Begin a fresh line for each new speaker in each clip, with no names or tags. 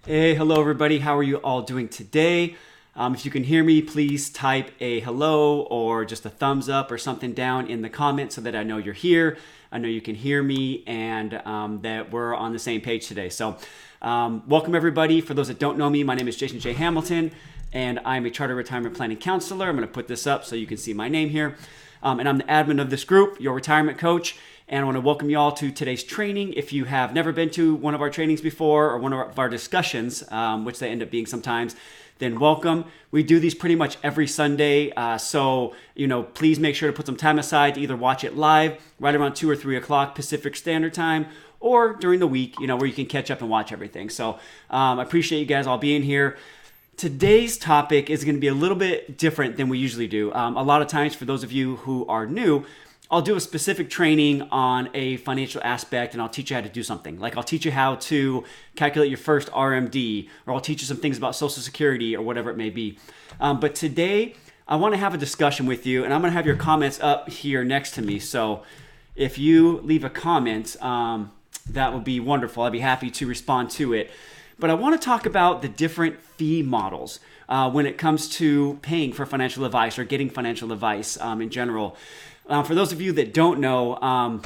Hey, hello everybody. How are you all doing today? If you can hear me, please type a hello or just a thumbs up or something down in the comments so that I know you're here. I know you can hear me and that we're on the same page today. So welcome everybody. For those that don't know me, my name is Jason J. Hamilton and I'm a Chartered Retirement Planning Counselor. I'm going to put this up so you can see my name here. And I'm the admin of this group, your retirement coach. And I want to welcome you all to today's training. If you have never been to one of our trainings before or one of our discussions, which they end up being sometimes, then welcome. We do these pretty much every Sunday. So, please make sure to put some time aside to either watch it live right around 2 or 3 o'clock Pacific Standard Time or during the week, where you can catch up and watch everything. So I appreciate you guys all being here. Today's topic is going to be a little bit different than we usually do. A lot of times, for those of you who are new, I'll do a specific training on a financial aspect and I'll teach you how to do something. Like I'll teach you how to calculate your first RMD, or I'll teach you some things about Social Security or whatever it may be. But today I want to have a discussion with you, and I'm going to have your comments up here next to me. So if you leave a comment, that would be wonderful. I'd be happy to respond to it. But I want to talk about the different fee models when it comes to paying for financial advice or getting financial advice in general. For those of you that don't know,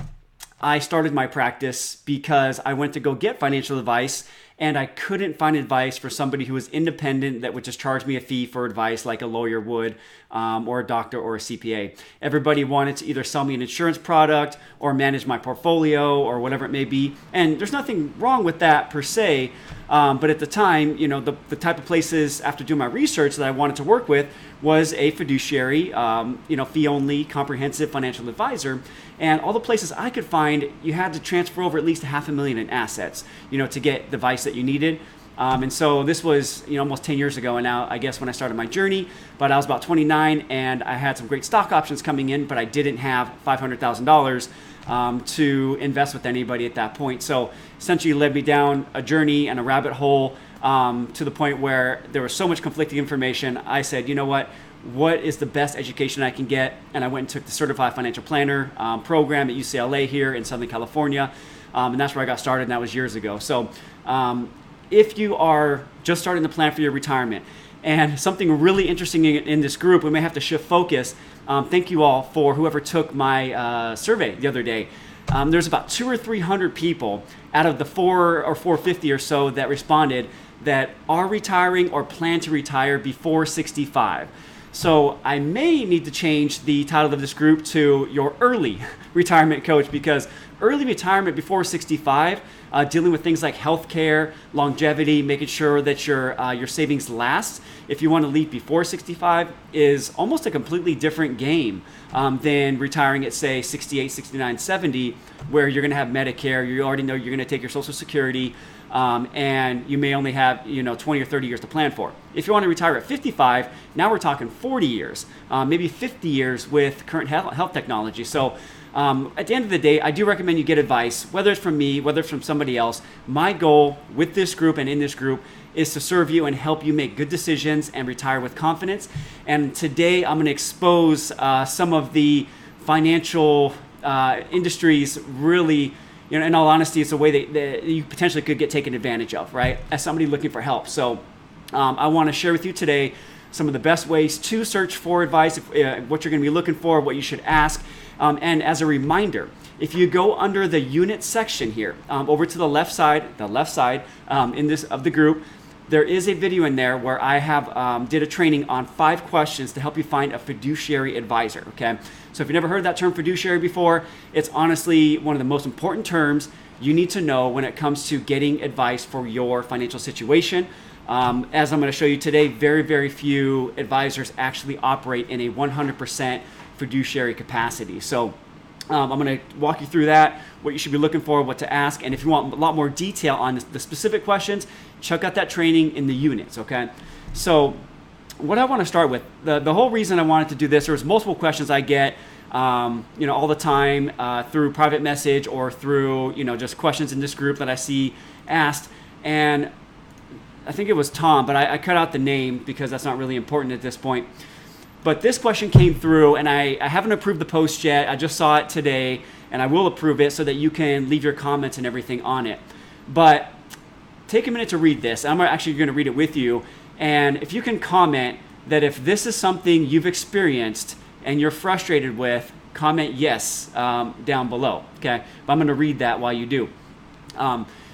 I started my practice because I went to go get financial advice and I couldn't find advice for somebody who was independent that would just charge me a fee for advice like a lawyer would, or a doctor or a CPA. Everybody wanted to either sell me an insurance product or manage my portfolio or whatever it may be. And there's nothing wrong with that per se. But at the time, the type of places after doing my research that I wanted to work with was a fiduciary, fee-only, comprehensive financial advisor. And all the places I could find, you had to transfer over at least $500,000 in assets, to get the advice that you needed. And so this was, almost 10 years ago. And now, I guess when I started my journey, but I was about 29 and I had some great stock options coming in, but I didn't have $500,000 to invest with anybody at that point. So essentially led me down a journey and a rabbit hole to the point where there was so much conflicting information. I said, you know what is the best education I can get? And I went and took the Certified Financial Planner program at UCLA here in Southern California. And that's where I got started, and that was years ago. So if you are just starting to plan for your retirement, and something really interesting in this group, we may have to shift focus. Thank you all for whoever took my survey the other day. There's about 200 or 300 people out of the 450 or so that responded that are retiring or plan to retire before 65. So I may need to change the title of this group to your early retirement coach, because early retirement before 65, dealing with things like healthcare, longevity, making sure that your savings last, if you want to leave before 65, is almost a completely different game than retiring at, say, 68, 69, 70, where you're going to have Medicare, you already know you're going to take your Social Security, and you may only have 20 or 30 years to plan for. If you want to retire at 55, now we're talking 40 years, maybe 50 years with current health technology. So at the end of the day, I do recommend you get advice, whether it's from me, whether it's from somebody else. My goal with this group and in this group is to serve you and help you make good decisions and retire with confidence. And today I'm going to expose some of the financial industries really. In all honesty, it's a way that you potentially could get taken advantage of, right? As somebody looking for help. So I want to share with you today some of the best ways to search for advice, what you're going to be looking for, what you should ask. And as a reminder, if you go under the unit section here, over to the left side in this of the group, there is a video in there where I have did a training on 5 questions to help you find a fiduciary advisor, okay? So if you've never heard that term fiduciary before, it's honestly one of the most important terms you need to know when it comes to getting advice for your financial situation. As I'm going to show you today, very, very few advisors actually operate in a 100% fiduciary capacity. So I'm going to walk you through that, what you should be looking for, what to ask. And if you want a lot more detail on the specific questions, check out that training in the units, okay? So what I want to start with, the whole reason I wanted to do this, there's multiple questions I get all the time through private message or through, just questions in this group that I see asked. And I think it was Tom, but I cut out the name because that's not really important at this point. But this question came through, and I haven't approved the post yet. I just saw it today, and I will approve it so that you can leave your comments and everything on it. But take a minute to read this. I'm actually going to read it with you. And if you can comment that if this is something you've experienced and you're frustrated with, comment yes down below. Okay, but I'm going to read that while you do.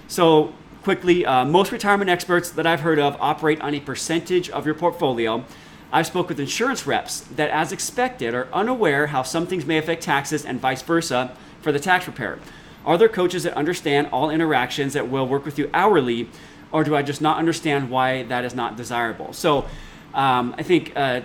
So quickly, most retirement experts that I've heard of operate on a percentage of your portfolio. I've spoke with insurance reps that, as expected, are unaware how some things may affect taxes and vice versa for the tax preparer. Are there coaches that understand all interactions that will work with you hourly, or do I just not understand why that is not desirable? So I think, I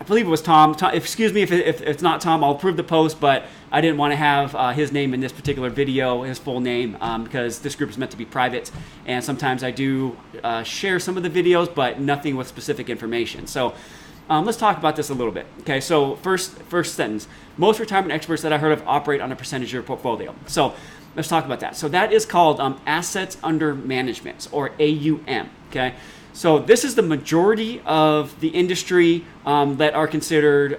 believe it was Tom. Excuse me if it's not Tom, I'll approve the post, but I didn't want to have his name in this particular video, his full name, because this group is meant to be private. And sometimes I do share some of the videos, but nothing with specific information. So let's talk about this a little bit. Okay, so first sentence. Most retirement experts that I heard of operate on a percentage of your portfolio. So let's talk about that. So that is called assets under management, or AUM. Okay, so this is the majority of the industry that are considered,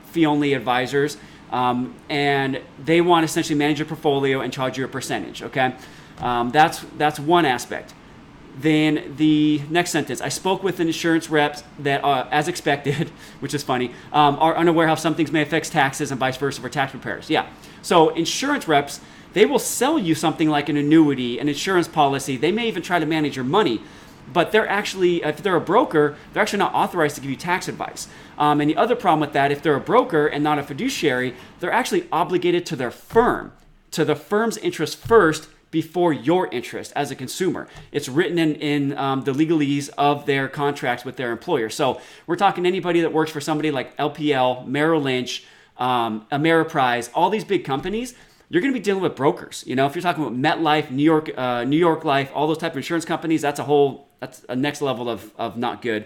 fee-only advisors, and they want to essentially manage your portfolio and charge you a percentage. Okay, that's one aspect. Then the next sentence, I spoke with an insurance reps that, as expected, which is funny, are unaware how some things may affect taxes and vice versa for tax preparers. Yeah. So insurance reps, they will sell you something like an annuity, an insurance policy. They may even try to manage your money, but they're actually, if they're a broker, they're actually not authorized to give you tax advice. And the other problem with that, if they're a broker and not a fiduciary, they're actually obligated to their firm, to the firm's interest first, before your interest as a consumer. It's written in the legalese of their contracts with their employer. So we're talking anybody that works for somebody like LPL, Merrill Lynch, Ameriprise, all these big companies, you're going to be dealing with brokers. If you're talking about MetLife, New York Life, all those type of insurance companies, that's a next level of not good.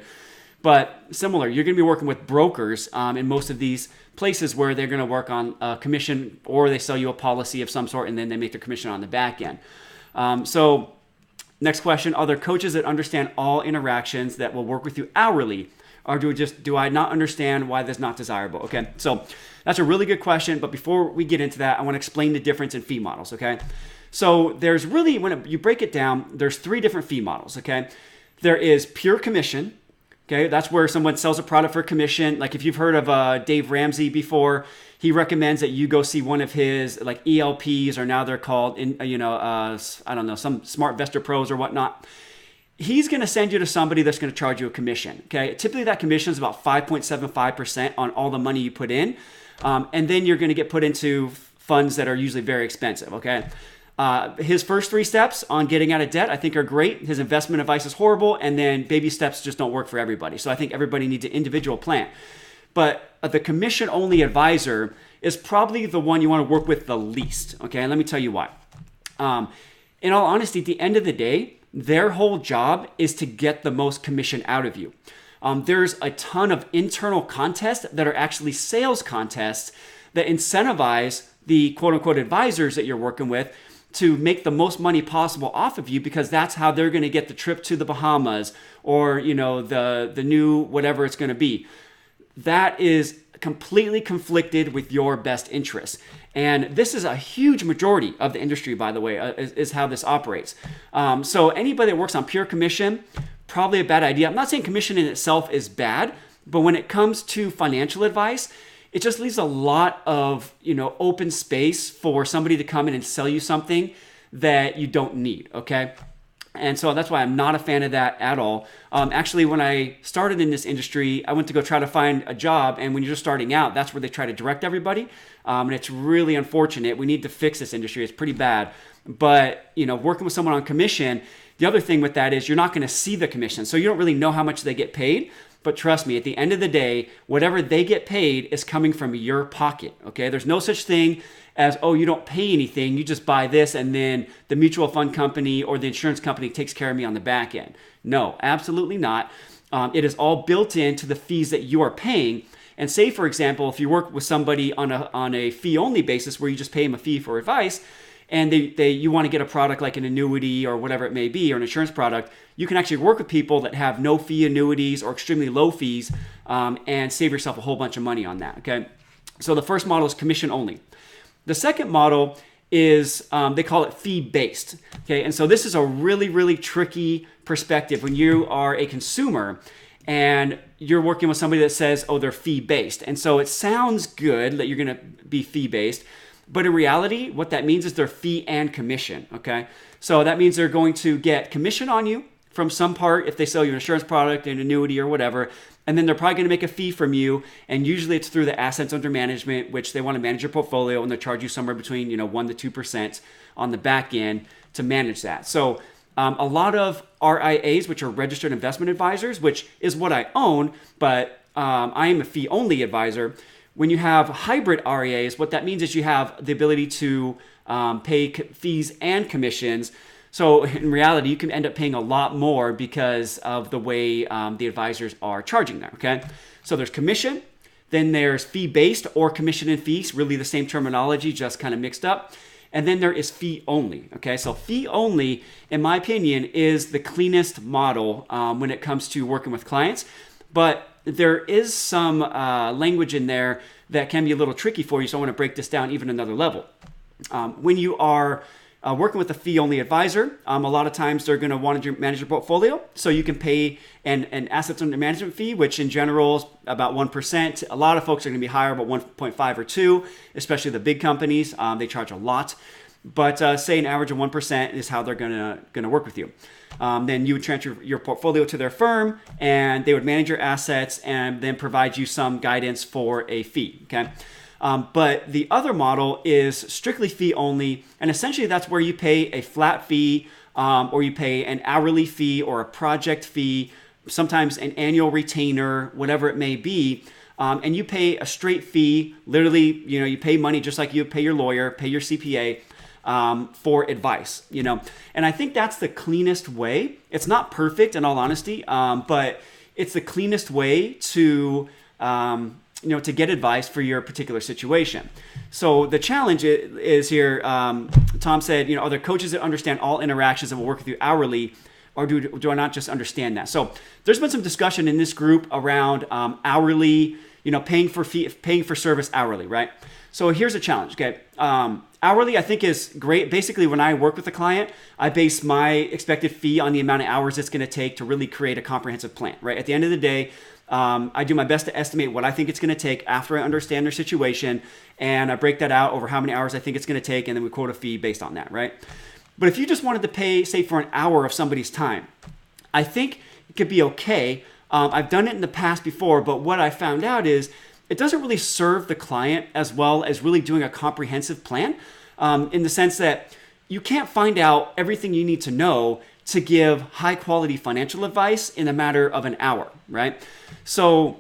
But similar, you're going to be working with brokers in most of these places where they're going to work on a commission, or they sell you a policy of some sort and then they make their commission on the back end. So next question, are there coaches that understand all interactions that will work with you hourly, or do I not understand why that's not desirable? Okay, so that's a really good question. But before we get into that, I want to explain the difference in fee models. Okay, so there's really, when you break it down, there's 3 different fee models. Okay, there is pure commission. Okay, that's where someone sells a product for commission. Like if you've heard of Dave Ramsey before, he recommends that you go see one of his like ELPs, or now they're called, I don't know, some Smart Vestor Pros or whatnot. He's going to send you to somebody that's going to charge you a commission. Okay, typically that commission is about 5.75% on all the money you put in, and then you're going to get put into funds that are usually very expensive. Okay. His first 3 steps on getting out of debt, I think, are great. His investment advice is horrible. And then baby steps just don't work for everybody. So I think everybody needs an individual plan. But the commission-only advisor is probably the one you want to work with the least. Okay, and let me tell you why. In all honesty, at the end of the day, their whole job is to get the most commission out of you. There's a ton of internal contests that are actually sales contests that incentivize the quote-unquote advisors that you're working with to make the most money possible off of you, because that's how they're going to get the trip to the Bahamas, or the new whatever it's going to be. That is completely conflicted with your best interests. And this is a huge majority of the industry, by the way, is how this operates. So anybody that works on pure commission, probably a bad idea. I'm not saying commission in itself is bad, but when it comes to financial advice, it just leaves a lot of, open space for somebody to come in and sell you something that you don't need, okay? And so that's why I'm not a fan of that at all. Actually, when I started in this industry, I went to go try to find a job, and when you're just starting out, that's where they try to direct everybody. And it's really unfortunate. We need to fix this industry. It's pretty bad. But, working with someone on commission, the other thing with that is you're not going to see the commission. So you don't really know how much they get paid. But trust me, at the end of the day, whatever they get paid is coming from your pocket, okay? There's no such thing as, you don't pay anything, you just buy this, and then the mutual fund company or the insurance company takes care of me on the back end. No, absolutely not. It is all built into the fees that you are paying. And say, for example, if you work with somebody on a fee-only basis where you just pay them a fee for advice, and you want to get a product like an annuity or whatever it may be, or an insurance product, you can actually work with people that have no fee annuities or extremely low fees, and save yourself a whole bunch of money on that, okay? So the first model is commission only. The second model is they call it fee-based. Okay, and so this is a really, really tricky perspective when you are a consumer and you're working with somebody that says, oh, they're fee-based. And so it sounds good that you're going to be fee-based, but in reality, what that means is they're fee and commission. Okay, so that means they're going to get commission on you from some part if they sell you an insurance product, an annuity, or whatever. And then they're probably going to make a fee from you. And usually it's through the assets under management, which they want to manage your portfolio, and they'll charge you somewhere between 1% to 2% on the back end to manage that. So a lot of RIAs, which are registered investment advisors, which is what I own, but I am a fee-only advisor. When you have hybrid RIAs, what that means is you have the ability to pay fees and commissions. So in reality, you can end up paying a lot more because of the way the advisors are charging there, okay? So there's commission, then there's fee-based or commission and fees, really the same terminology, just kind of mixed up. And then there is fee-only, okay? So fee-only, in my opinion, is the cleanest model when it comes to working with clients. But there is some language in there that can be a little tricky for you, so I want to break this down even another level. When you are working with a fee-only advisor, a lot of times they're going to want to manage your portfolio. So you can pay an assets under management fee, which in general is about 1%. A lot of folks are going to be higher, about 1.5 or 2, especially the big companies. They charge a lot. But say an average of 1% is how they're going to work with you. Then you would transfer your portfolio to their firm, and they would manage your assets and then provide you some guidance for a fee. Okay. But the other model is strictly fee only, and essentially that's where you pay a flat fee or you pay an hourly fee or a project fee, sometimes an annual retainer, whatever it may be, and you pay a straight fee. Literally, you pay money just like you pay your lawyer, pay your CPA for advice. And I think that's the cleanest way. It's not perfect, in all honesty, but it's the cleanest way to to get advice for your particular situation. So the challenge is here, Tom said, are there coaches that understand all interactions that will work with you hourly, or do I not just understand that? So there's been some discussion in this group around hourly, paying for service hourly, right? So here's a challenge, okay? Hourly, I think, is great. Basically, when I work with a client, I base my expected fee on the amount of hours it's going to take to really create a comprehensive plan, right? At the end of the day, I do my best to estimate what I think it's going to take after I understand their situation, and I break that out over how many hours I think it's going to take, and then we quote a fee based on that, right? But if you just wanted to pay, say, for an hour of somebody's time, I think it could be okay. I've done it in the past before, but what I found out is it doesn't really serve the client as well as really doing a comprehensive plan, in the sense that you can't find out everything you need to know to give high quality financial advice in a matter of an hour, right? So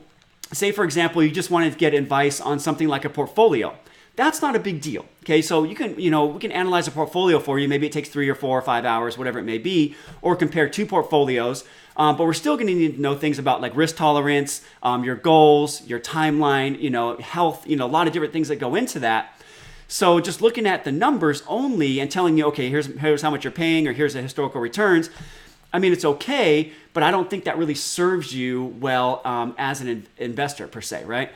say, for example, you just wanted to get advice on something like a portfolio. That's not a big deal. Okay, so we can analyze a portfolio for you. Maybe it takes 3 or 4 or 5 hours, whatever it may be, or compare 2 portfolios. But we're still going to need to know things about like risk tolerance, your goals, your timeline, health, a lot of different things that go into that. So just looking at the numbers only and telling you, okay, here's how much you're paying, or here's the historical returns. I mean, it's okay, but I don't think that really serves you well as an investor per se, right?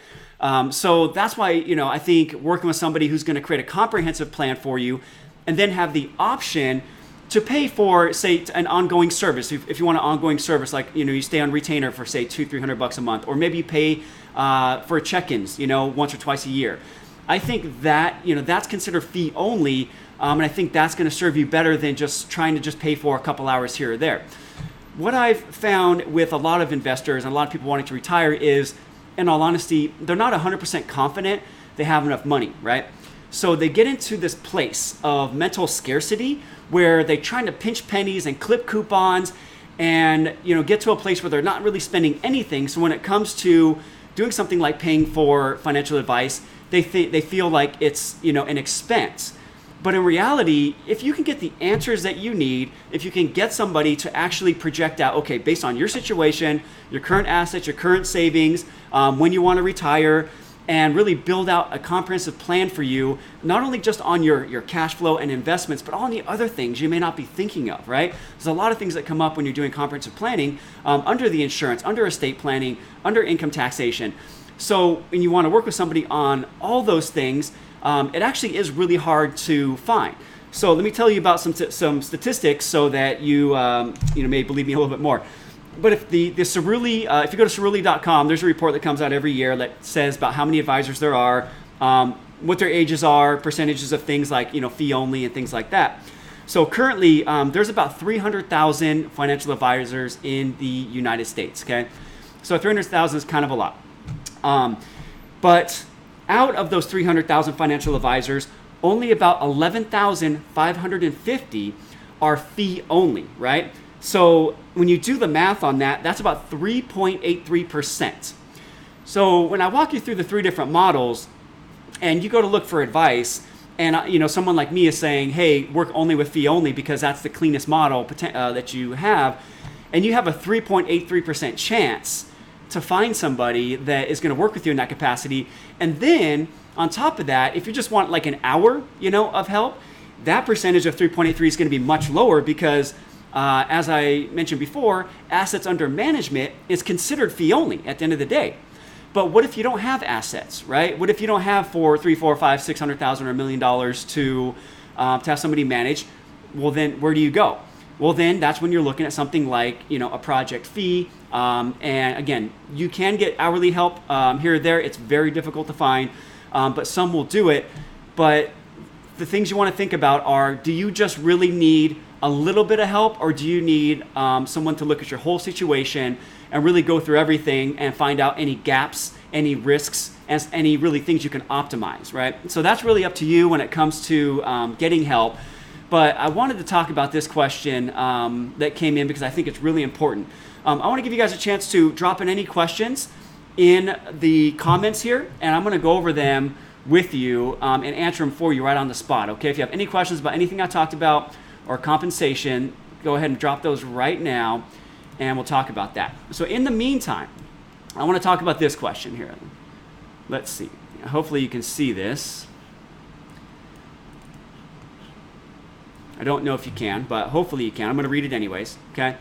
So that's why, I think working with somebody who's going to create a comprehensive plan for you and then have the option to pay for, say, an ongoing service. If you want an ongoing service, like, you stay on retainer for, say, $200-300 a month, or maybe you pay for check-ins, once or twice a year. I think that, that's considered fee only. And I think that's going to serve you better than just trying to just pay for a couple hours here or there. What I've found with a lot of investors and a lot of people wanting to retire is, in all honesty, they're not 100% confident they have enough money, right? So they get into this place of mental scarcity where they're trying to pinch pennies and clip coupons and, get to a place where they're not really spending anything. So when it comes to doing something like paying for financial advice, they feel like it's, an expense. But in reality, if you can get the answers that you need, if you can get somebody to actually project out, okay, based on your situation, your current assets, your current savings, when you want to retire, and really build out a comprehensive plan for you, not only just on your cash flow and investments, but on the other things you may not be thinking of, right? There's a lot of things that come up when you're doing comprehensive planning, under the insurance, under estate planning, under income taxation. So when you want to work with somebody on all those things, it actually is really hard to find. So let me tell you about some statistics so that you may believe me a little bit more. But if the Cerulli, if you go to Cerulli.com, there's a report that comes out every year that says about how many advisors there are, what their ages are, percentages of things like fee only and things like that. So currently, there's about 300,000 financial advisors in the United States. Okay, so 300,000 is kind of a lot. But out of those 300,000 financial advisors, only about 11,550 are fee only, right? So when you do the math on that, that's about 3.83%. So when I walk you through the three different models and you go to look for advice, and someone like me is saying, hey, work only with fee only because that's the cleanest model that you have, and you have a 3.83% chance to find somebody that is going to work with you in that capacity. And then on top of that, if you just want like an hour, of help, that percentage of 3.83 is going to be much lower because, as I mentioned before, assets under management is considered fee only at the end of the day. But what if you don't have assets, right? What if you don't have $300,000, $400,000, $500,000, $600,000 or $1 million to have somebody manage? Well, then where do you go? Well, then that's when you're looking at something like, a project fee. And again, you can get hourly help here or there. It's very difficult to find, but some will do it. But the things you want to think about are, do you just really need a little bit of help, or do you need someone to look at your whole situation and really go through everything and find out any gaps, any risks, and any really things you can optimize, right? So that's really up to you when it comes to getting help. But I wanted to talk about this question that came in because I think it's really important. I want to give you guys a chance to drop in any questions in the comments here, and I'm going to go over them with you and answer them for you right on the spot, okay? If you have any questions about anything I talked about or compensation, go ahead and drop those right now, and we'll talk about that. So in the meantime, I want to talk about this question here. Let's see. Hopefully you can see this. I don't know if you can, but hopefully you can. I'm going to read it anyways, okay?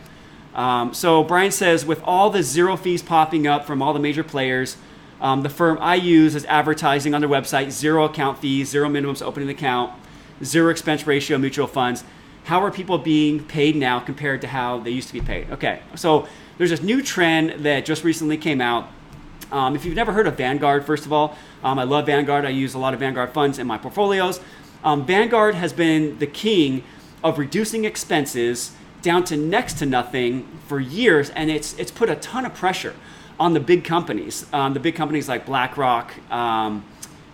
So Brian says, with all the zero fees popping up from all the major players, the firm I use is advertising on their website, 0 account fees, 0 minimums to open an account, 0 expense ratio mutual funds. How are people being paid now compared to how they used to be paid? Okay, so there's this new trend that just recently came out. If you've never heard of Vanguard, first of all, I love Vanguard. I use a lot of Vanguard funds in my portfolios. Vanguard has been the king of reducing expenses down to next to nothing for years, and it's put a ton of pressure on the big companies. The big companies like BlackRock,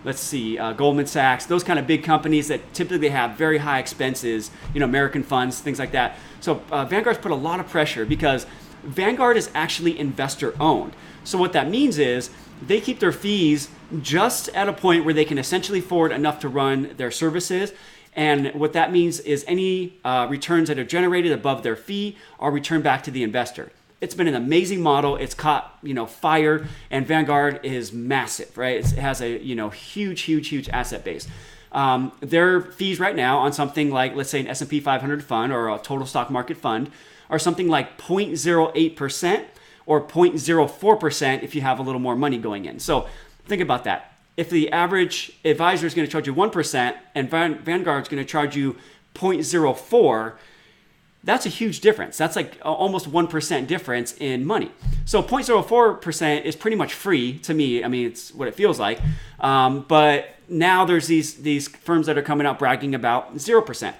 Goldman Sachs, those kind of big companies that typically have very high expenses, American funds, things like that. So Vanguard's put a lot of pressure because Vanguard is actually investor owned. So what that means is they keep their fees just at a point where they can essentially afford enough to run their services. And what that means is any returns that are generated above their fee are returned back to the investor. It's been an amazing model. It's caught, fire, and Vanguard is massive, right? It has a, huge asset base. Their fees right now on something like, let's say, an S&P 500 fund or a total stock market fund are something like 0.08% or 0.04% if you have a little more money going in. So think about that. If the average advisor is going to charge you 1% and Vanguard is going to charge you 0.04%, that's a huge difference. That's like almost 1% difference in money. So 0.04% is pretty much free to me. I mean, it's what it feels like. But now there's these firms that are coming out bragging about 0%.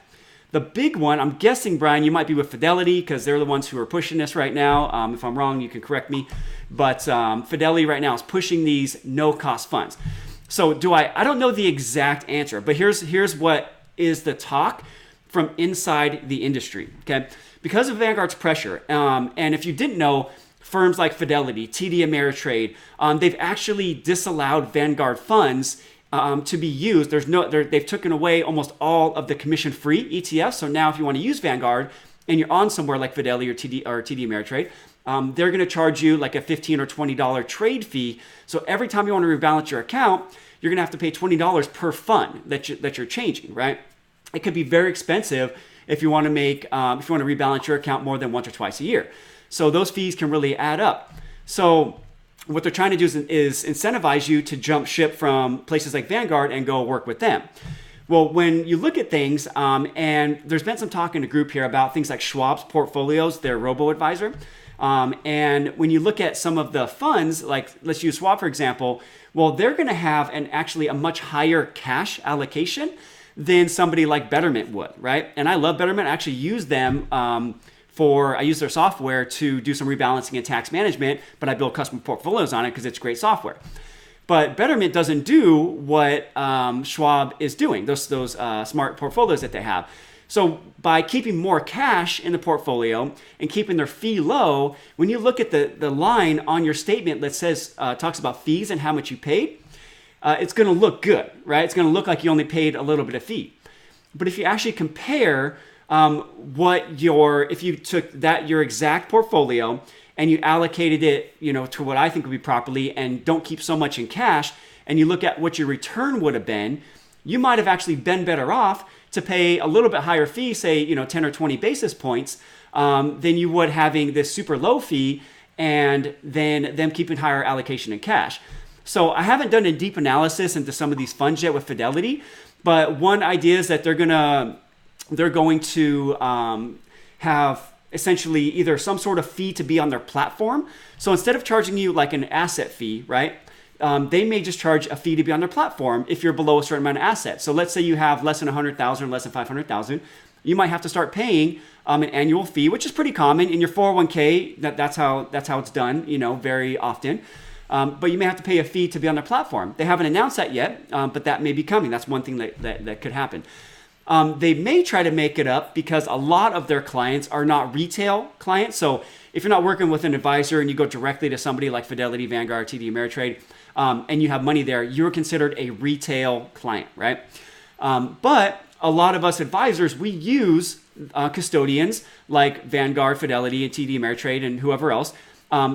The big one, I'm guessing, Brian, you might be with Fidelity because they're the ones who are pushing this right now. If I'm wrong, you can correct me. But Fidelity right now is pushing these no-cost funds. So I don't know the exact answer, but here's what is the talk from inside the industry, okay? Because of Vanguard's pressure, and if you didn't know, firms like Fidelity, TD Ameritrade, they've actually disallowed Vanguard funds to be used. They've taken away almost all of the commission-free ETFs. So now if you want to use Vanguard and you're on somewhere like Fidelity or TD Ameritrade, they're going to charge you like a $15 or $20 trade fee. So every time you want to rebalance your account, you're going to have to pay $20 per fund that you're changing, right? It could be very expensive if you want to rebalance your account more than once or twice a year. So those fees can really add up. So what they're trying to do is incentivize you to jump ship from places like Vanguard and go work with them. Well, when you look at things, and there's been some talk in the group here about things like Schwab's portfolios, their robo-advisor. And when you look at some of the funds, like let's use Schwab, for example, well, they're going to have actually a much higher cash allocation than somebody like Betterment would, right? And I love Betterment. I actually use them I use their software to do some rebalancing and tax management, but I build custom portfolios on it because it's great software. But Betterment doesn't do what Schwab is doing, those smart portfolios that they have. So by keeping more cash in the portfolio and keeping their fee low, when you look at the line on your statement that says, talks about fees and how much you paid, it's going to look good, right? It's going to look like you only paid a little bit of fee. But if you actually compare if you took your exact portfolio and you allocated it, to what I think would be properly and don't keep so much in cash, and you look at what your return would have been, you might have actually been better off to pay a little bit higher fee, say, 10 or 20 basis points, than you would having this super low fee and then them keeping higher allocation in cash. So I haven't done a deep analysis into some of these funds yet with Fidelity, but one idea is that they're going to have essentially either some sort of fee to be on their platform. So instead of charging you like an asset fee, right? They may just charge a fee to be on their platform if you're below a certain amount of assets. So let's say you have less than 100,000 or less than 500,000, you might have to start paying an annual fee, which is pretty common in your 401k. That's how it's done, very often. But you may have to pay a fee to be on their platform. They haven't announced that yet, but that may be coming. That's one thing that could happen. They may try to make it up because a lot of their clients are not retail clients. So if you're not working with an advisor and you go directly to somebody like Fidelity, Vanguard, TD Ameritrade, and you have money there, you're considered a retail client, right? But a lot of us advisors, we use custodians like Vanguard, Fidelity, and TD Ameritrade, and whoever else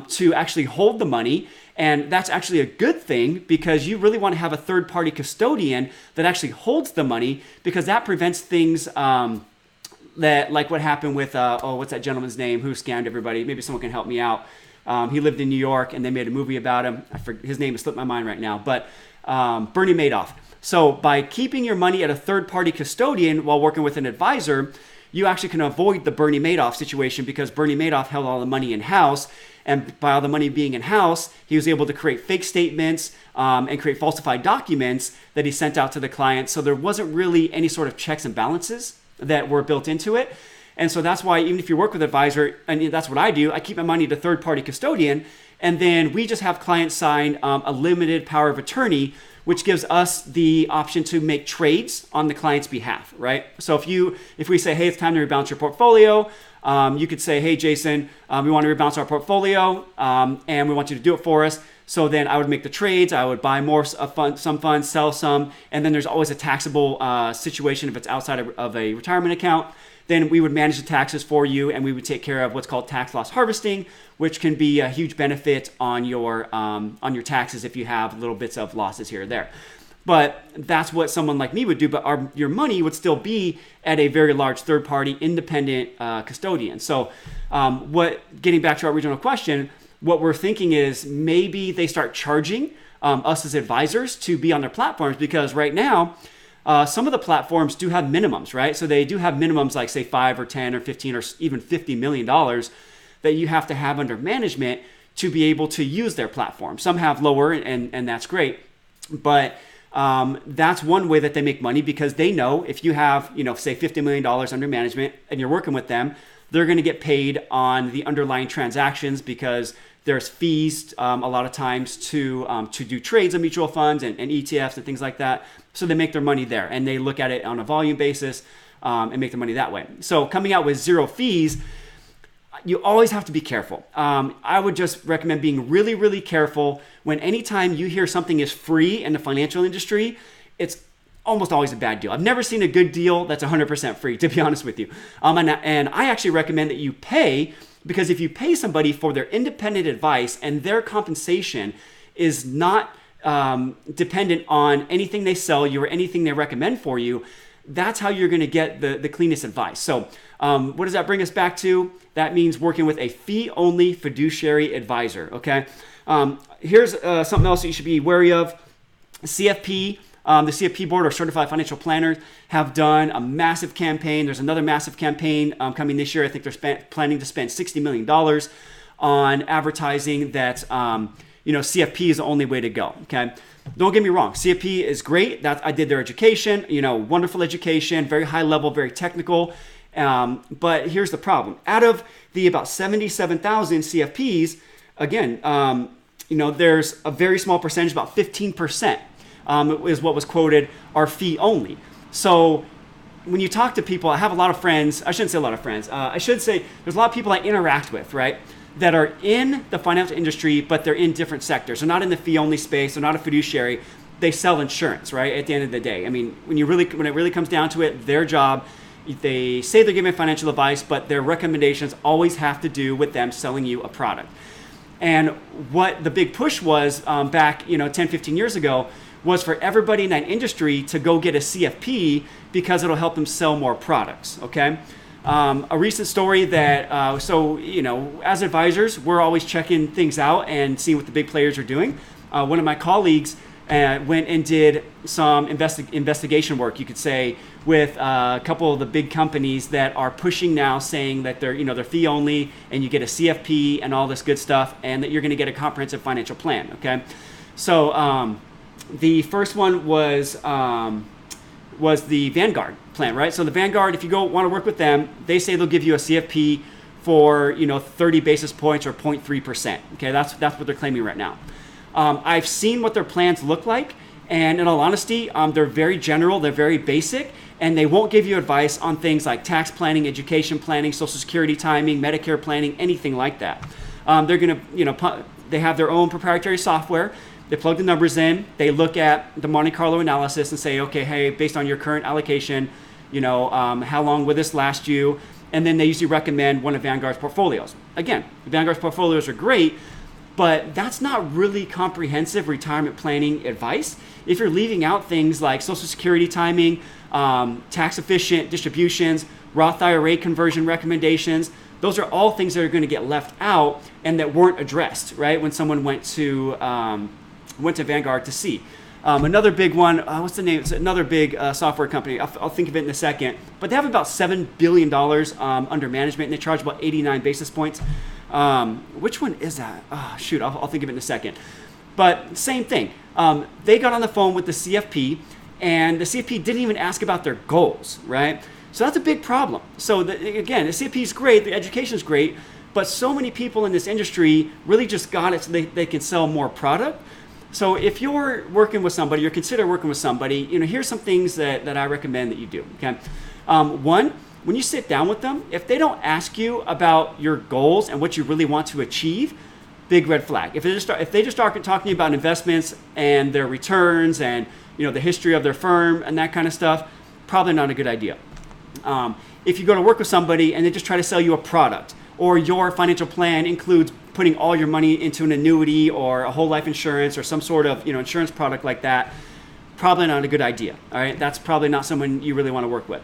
to actually hold the money. And that's actually a good thing because you really want to have a third-party custodian that actually holds the money, because that prevents things that, like what happened with, what's that gentleman's name who scammed everybody? Maybe someone can help me out. He lived in New York and they made a movie about him. His name has slipped my mind right now, but Bernie Madoff. So by keeping your money at a third-party custodian while working with an advisor, you actually can avoid the Bernie Madoff situation, because Bernie Madoff held all the money in-house. And by all the money being in-house, he was able to create fake statements and create falsified documents that he sent out to the client. So there wasn't really any sort of checks and balances that were built into it. And so that's why even if you work with an advisor, and that's what I do, I keep my money at a third-party custodian, and then we just have clients sign a limited power of attorney, which gives us the option to make trades on the client's behalf, right? So if we say, hey, it's time to rebalance your portfolio, you could say, hey, Jason, we want to rebalance our portfolio, and we want you to do it for us. So then I would make the trades. I would buy more of some funds, sell some, and then there's always a taxable situation if it's outside of a retirement account. Then we would manage the taxes for you, and we would take care of what's called tax loss harvesting, which can be a huge benefit on your taxes if you have little bits of losses here or there. But that's what someone like me would do. But your money would still be at a very large third-party independent custodian. So getting back to our original question, what we're thinking is maybe they start charging us as advisors to be on their platforms, because right now, some of the platforms do have minimums, right? So they do have minimums like, say, 5 or 10 or 15 or even $50 million that you have to have under management to be able to use their platform. Some have lower, and that's great. But that's one way that they make money, because they know if you have, say $50 million under management and you're working with them, they're going to get paid on the underlying transactions, because there's fees a lot of times to do trades of mutual funds and ETFs and things like that. So they make their money there, and they look at it on a volume basis and make their money that way. So coming out with zero fees, you always have to be careful. I would just recommend being really, really careful when anytime you hear something is free in the financial industry, it's almost always a bad deal. I've never seen a good deal that's 100% free, to be honest with you. And I actually recommend that you pay, because if you pay somebody for their independent advice and their compensation is not dependent on anything they sell you or anything they recommend for you, that's how you're going to get the cleanest advice. So what does that bring us back to? That means working with a fee-only fiduciary advisor, okay? Here's something else that you should be wary of. CFP, the CFP board, or Certified Financial Planners, have done a massive campaign. There's another massive campaign coming this year. I think they're planning to spend $60 million on advertising that CFP is the only way to go. Okay, don't get me wrong. CFP is great. I did their education. Wonderful education, very high level, very technical. But here's the problem. Out of the about 77,000 CFPs, again, there's a very small percentage, about 15%, is what was quoted, are fee only. So when you talk to people, I have a lot of friends. I shouldn't say a lot of friends. I should say there's a lot of people I interact with, right, that are in the financial industry, but they're in different sectors. They're not in the fee only space. They're not a fiduciary. They sell insurance, right, at the end of the day. I mean, when it really comes down to it, their job, they say they're giving financial advice, but their recommendations always have to do with them selling you a product. And what the big push was back 10, 15 years ago was for everybody in that industry to go get a CFP because it'll help them sell more products, okay? A recent story that, as advisors, we're always checking things out and seeing what the big players are doing. One of my colleagues went and did some investigation work, you could say, with a couple of the big companies that are pushing now, saying that they're fee only and you get a CFP and all this good stuff, and that you're going to get a comprehensive financial plan. Okay, so the first one was the Vanguard plan, right? So the Vanguard, if you want to work with them, they say they'll give you a CFP for 30 basis points or 0.3%. Okay, that's what they're claiming right now. I've seen what their plans look like, and in all honesty, they're very general, they're very basic, and they won't give you advice on things like tax planning, education planning, Social Security timing, Medicare planning, anything like that. They're going to, they have their own proprietary software. They plug the numbers in, they look at the Monte Carlo analysis and say, okay, hey, based on your current allocation, how long will this last you? And then they usually recommend one of Vanguard's portfolios. Again, Vanguard's portfolios are great, but that's not really comprehensive retirement planning advice. If you're leaving out things like Social Security timing, tax efficient distributions, Roth IRA conversion recommendations, those are all things that are going to get left out and that weren't addressed, right, when someone went to Vanguard to see. Another big one, what's the name? It's another big software company. I'll think of it in a second. But they have about $7 billion under management, and they charge about 89 basis points. Which one is that? Oh, shoot, I'll think of it in a second. But same thing. They got on the phone with the CFP, and the CFP didn't even ask about their goals, right? So that's a big problem. So again, the CFP is great, the education is great, but so many people in this industry really just got it so they can sell more product. So if you're working with somebody, or consider working with somebody, here's some things that I recommend that you do, okay? One, when you sit down with them, if they don't ask you about your goals and what you really want to achieve, big red flag. If they just start talking to you about investments and their returns and the history of their firm and that kind of stuff, probably not a good idea. If you go to work with somebody and they just try to sell you a product, or your financial plan includes putting all your money into an annuity or a whole life insurance or some sort of insurance product like that, probably not a good idea. All right, that's probably not someone you really want to work with.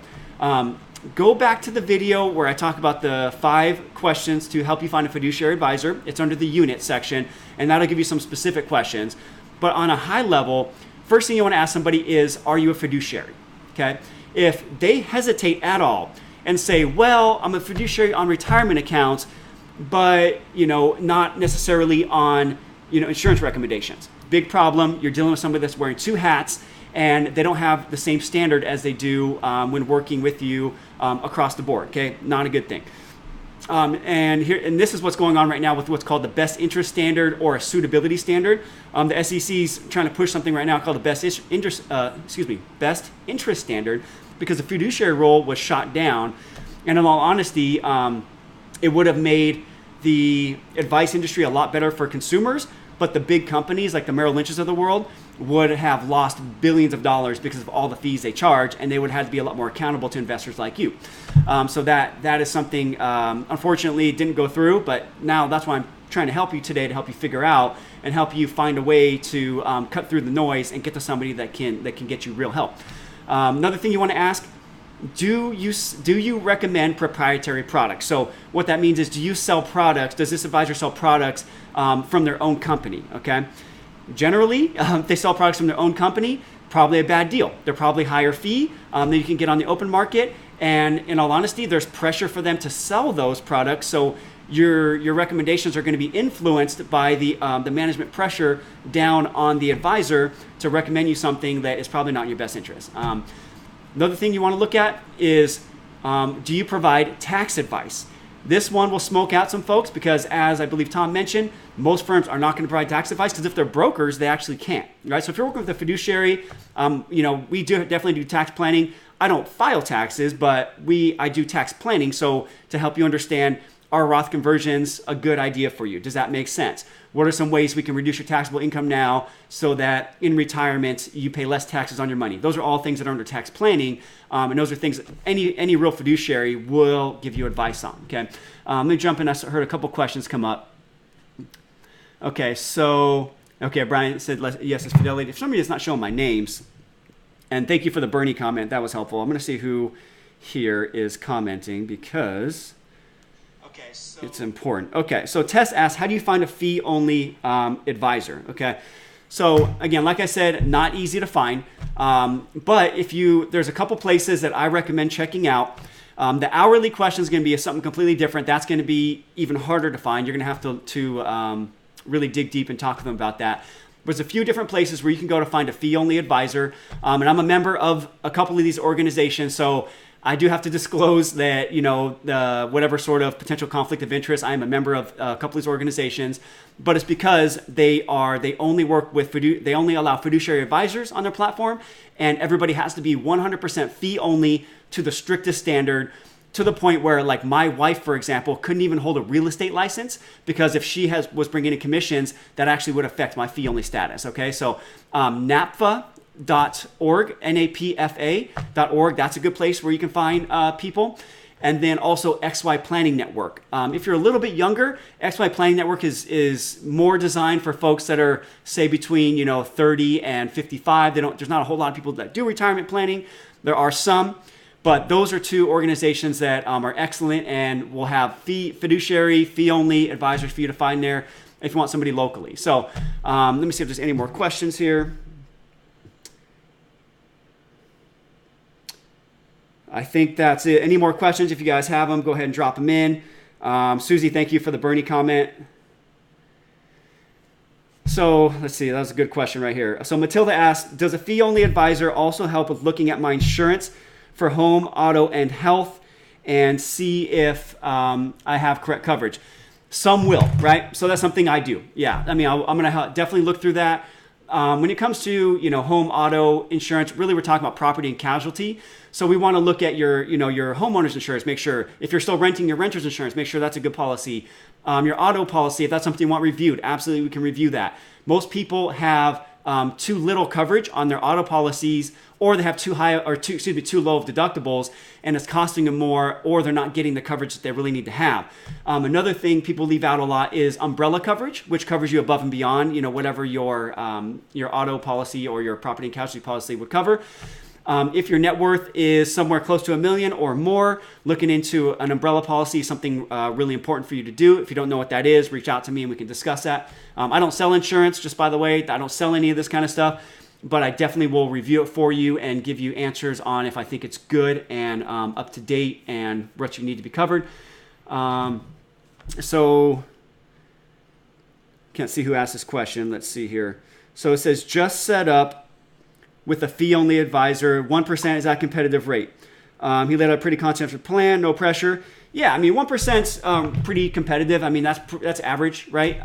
Go back to the video where I talk about the 5 questions to help you find a fiduciary advisor. It's under the unit section, and that'll give you some specific questions. But on a high level, first thing you want to ask somebody is, are you a fiduciary? Okay. If they hesitate at all and say, well, I'm a fiduciary on retirement accounts, but not necessarily on insurance recommendations. Big problem. You're dealing with somebody that's wearing 2 hats, and they don't have the same standard as they do when working with you across the board. Okay, not a good thing. And this is what's going on right now with what's called the best interest standard or a suitability standard. The SEC is trying to push something right now called the best interest standard, because the fiduciary role was shot down. And in all honesty, it would have made the advice industry a lot better for consumers, but the big companies like the Merrill Lynches of the world would have lost billions of dollars because of all the fees they charge, and they would have to be a lot more accountable to investors like you. So that is something, unfortunately, didn't go through, but now that's why I'm trying to help you today, to help you figure out and help you find a way to cut through the noise and get to somebody that can get you real help. Another thing you want to ask, do you recommend proprietary products? So what that means is, do you sell products? Does this advisor sell products from their own company? Okay. Generally, if they sell products from their own company, probably a bad deal. They're probably higher fee than you can get on the open market. And in all honesty, there's pressure for them to sell those products. So your recommendations are going to be influenced by the management pressure down on the advisor to recommend you something that is probably not in your best interest. Another thing you want to look at is, do you provide tax advice? This one will smoke out some folks because, as I believe Tom mentioned, most firms are not going to provide tax advice because if they're brokers, they actually can't, right? So if you're working with a fiduciary, we definitely do tax planning. I don't file taxes, but I do tax planning. So to help you understand, are Roth conversions a good idea for you? Does that make sense? What are some ways we can reduce your taxable income now so that in retirement you pay less taxes on your money? Those are all things that are under tax planning, and those are things that any real fiduciary will give you advice on. Okay, let me jump in. I heard a couple questions come up. Okay, Brian said yes, it's Fidelity. For some reason, it's not showing my names. And thank you for the Bernie comment. That was helpful. I'm going to see who here is commenting because it's important. Okay, so Tess asks, how do you find a fee-only advisor? Okay, so again, like I said, not easy to find. But there's a couple places that I recommend checking out. The hourly question is going to be something completely different. That's going to be even harder to find. You're going to have to really dig deep and talk to them about that. There's a few different places where you can go to find a fee-only advisor. And I'm a member of a couple of these organizations, so I do have to disclose that, whatever sort of potential conflict of interest, I am a member of a couple of these organizations, but it's because they only work with, they only allow fiduciary advisors on their platform, and everybody has to be 100% fee only to the strictest standard, to the point where, like, my wife, for example, couldn't even hold a real estate license because if she was bringing in commissions, that actually would affect my fee only status. Okay, so NAPFA.org, NAPFA.org. That's a good place where you can find people. And then also XY Planning Network. If you're a little bit younger, XY Planning Network is more designed for folks that are, say, between 30 and 55. There's not a whole lot of people that do retirement planning. There are some, but those are two organizations that are excellent and will have fiduciary, fee-only advisors for you to find there if you want somebody locally. So let me see if there's any more questions here. I think that's it. Any more questions? If you guys have them, go ahead and drop them in. Susie, thank you for the Bernie comment. So let's see, that was a good question right here. So Matilda asked, does a fee-only advisor also help with looking at my insurance for home, auto, and health and see if I have correct coverage? Some will, right? So that's something I do. Yeah, I mean, I'm going to definitely look through that. When it comes to home, auto insurance, really we're talking about property and casualty. So we want to look at your homeowner's insurance. Make sure if you're still renting, your renter's insurance, make sure that's a good policy. Your auto policy, if that's something you want reviewed, absolutely we can review that. Most people have too little coverage on their auto policies, or they have too low of deductibles, and it's costing them more, or they're not getting the coverage that they really need to have. Another thing people leave out a lot is umbrella coverage, which covers you above and beyond, whatever your auto policy or your property and casualty policy would cover. If your net worth is somewhere close to $1 million or more, looking into an umbrella policy is something really important for you to do. If you don't know what that is, reach out to me and we can discuss that. I don't sell insurance, just by the way. I don't sell any of this kind of stuff, but I definitely will review it for you and give you answers on if I think it's good and up to date and what you need to be covered. So can't see who asked this question. Let's see here. So it says, just set up with a fee-only advisor. 1% is at competitive rate. He laid out a pretty comprehensive plan, no pressure. Yeah, I mean, 1%'s pretty competitive. I mean, that's average, right?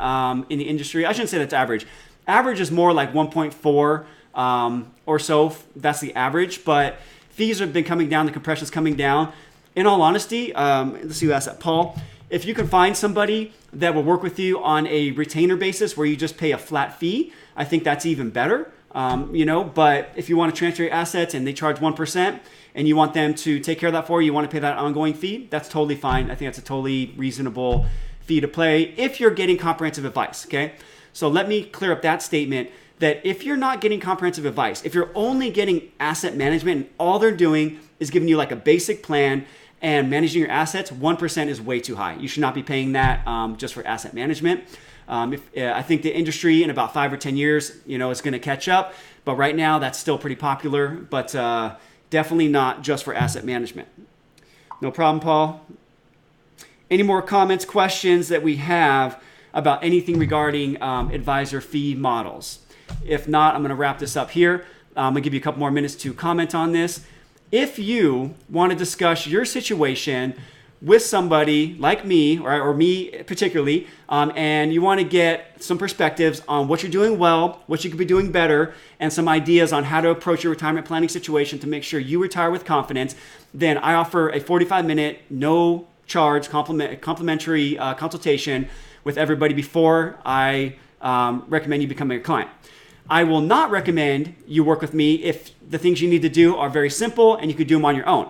In the industry. I shouldn't say that's average. Average is more like 1.4 or so. That's the average. But fees have been coming down. The compression's coming down. In all honesty, let's see who asked that. Paul, if you can find somebody that will work with you on a retainer basis where you just pay a flat fee, I think that's even better. But if you want to transfer your assets and they charge 1% and you want them to take care of that for you, you want to pay that ongoing fee, that's totally fine. I think that's a totally reasonable fee to pay if you're getting comprehensive advice, okay? So let me clear up that statement. that if you're not getting comprehensive advice, if you're only getting asset management and all they're doing is giving you like a basic plan and managing your assets, 1% is way too high. You should not be paying that just for asset management. I think the industry in about 5 or 10 years, is going to catch up. But right now, that's still pretty popular, but definitely not just for asset management. No problem, Paul. Any more comments, questions that we have about anything regarding advisor fee models? If not, I'm going to wrap this up here. I'm going to give you a couple more minutes to comment on this. If you want to discuss your situation with somebody like me, or me particularly, and you want to get some perspectives on what you're doing well, what you could be doing better, and some ideas on how to approach your retirement planning situation to make sure you retire with confidence, then I offer a 45-minute, no charge, complimentary consultation with everybody before I recommend you becoming a client. I will not recommend you work with me if the things you need to do are very simple and you could do them on your own.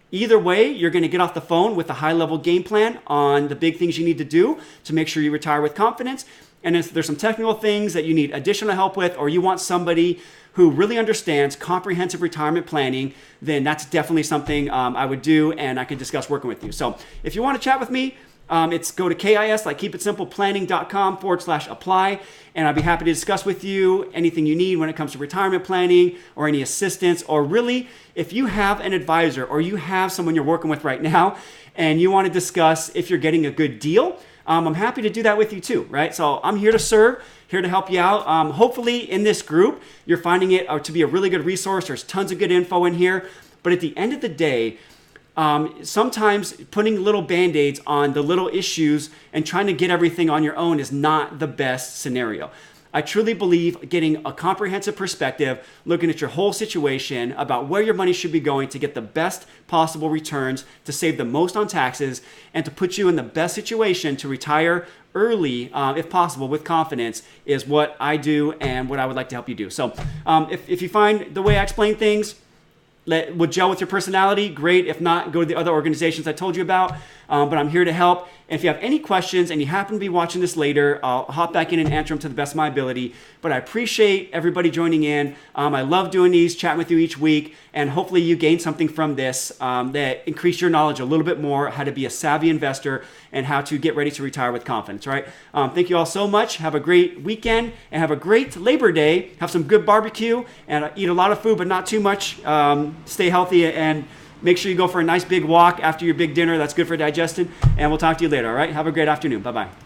Either way, you're going to get off the phone with a high-level game plan on the big things you need to do to make sure you retire with confidence. And if there's some technical things that you need additional help with, or you want somebody who really understands comprehensive retirement planning, then that's definitely something I would do, and I could discuss working with you. So if you want to chat with me, it's go to KIS, like keepitsimple.planning.com/apply, and I'd be happy to discuss with you anything you need when it comes to retirement planning or any assistance, or really if you have an advisor or you have someone you're working with right now and you want to discuss if you're getting a good deal, I'm happy to do that with you too, right? So I'm here to serve, here to help you out. Hopefully in this group, you're finding it to be a really good resource. There's tons of good info in here, but at the end of the day, sometimes putting little band-aids on the little issues and trying to get everything on your own is not the best scenario. I truly believe getting a comprehensive perspective, looking at your whole situation about where your money should be going to get the best possible returns, to save the most on taxes, and to put you in the best situation to retire early, if possible, with confidence, is what I do and what I would like to help you do. So if you find the way I explain things would gel with your personality, great. If not, go to the other organizations I told you about. But I'm here to help. And if you have any questions and you happen to be watching this later, I'll hop back in and answer them to the best of my ability. But I appreciate everybody joining in. I love doing these, chatting with you each week. And hopefully you gain something from this that increase your knowledge a little bit more, how to be a savvy investor and how to get ready to retire with confidence, right? Thank you all so much. Have a great weekend and have a great Labor Day. Have some good barbecue and eat a lot of food, but not too much. Stay healthy and make sure you go for a nice big walk after your big dinner. That's good for digestion. And we'll talk to you later, all right? Have a great afternoon. Bye-bye.